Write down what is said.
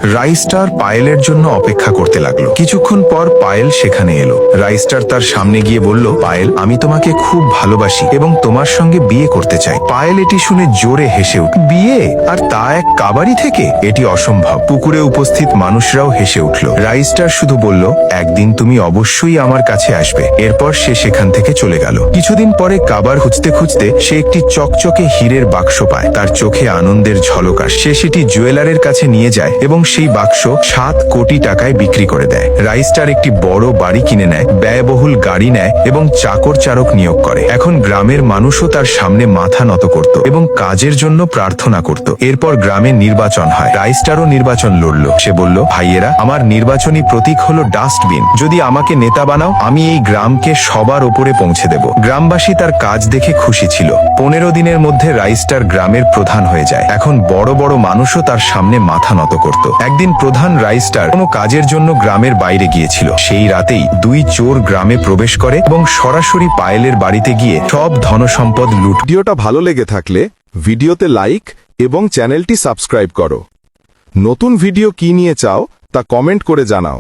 রাইস্টার পায়েলের জন্য অপেক্ষা করতে লাগলো। কিছুক্ষণ পর পায়েল সেখানে এলো। রাইস্টার তার সামনে গিয়ে বলল, পায়েল, আমি তোমাকে খুব ভালোবাসি এবং তোমার সঙ্গে বিয়ে করতে চাই। পায়েল এটি শুনে জোরে হেসে উঠল। বিয়ে? আর তা এক কাবাড়ি থেকে? এটি অসম্ভব। পুকুরে উপস্থিত মানুষরাও হেসে উঠল। রাইস্টার শুধু বলল, একদিন তুমি অবশ্যই আমার কাছে আসবে। এরপর সে সেখান থেকে চলে গেল। কিছুদিন পরে কাবার খুঁজতে খুঁজতে সে একটি চকচকে হীরের বাক্স পায়। তার চোখে আনন্দের ঝলক আসে। সে সেটি জুয়েলারের কাছে নিয়ে যায় এবং সেই বাক্স 7 কোটি টাকায় বিক্রি করে দেয়। রাইস্টার একটি বড় বাড়ি কিনে নেয়, ব্যয়বহুল গাড়ি নেয় এবং চাকর চারক নিয়োগ করে। এখন গ্রামের মানুষও তার সামনে মাথা নত করত এবং কাজের জন্য প্রার্থনা করত। এরপর গ্রামে নির্বাচন হয়। রাইস্টারও নির্বাচন লড়ল। সে বলল, ভাইয়েরা, আমার নির্বাচনী প্রতীক হলো ডাস্টবিন। যদি আমাকে নেতা বানাও, আমি এই গ্রামকে সবার ওপরে পৌঁছে দেব। গ্রামবাসী তার কাজ দেখে খুশি ছিল। 15 দিনের মধ্যে রাইস্টার গ্রামের প্রধান হয়ে যায়। এখন বড় বড় মানুষও তার সামনে মাথা নত করত। একদিন প্রধান রাইস্টার কোনো কাজের জন্য গ্রামের বাইরে গিয়েছিল। সেই রাতেই 2 চোর গ্রামে প্রবেশ করে এবং সরাসরি পায়েলের বাড়িতে গিয়ে সব ধনসম্পদ লুট। ভিডিওটা ভালো লেগে থাকলে ভিডিওতে লাইক এবং চ্যানেলটি সাবস্ক্রাইব করো। নতুন ভিডিও কি নিয়ে চাও তা কমেন্ট করে জানাও।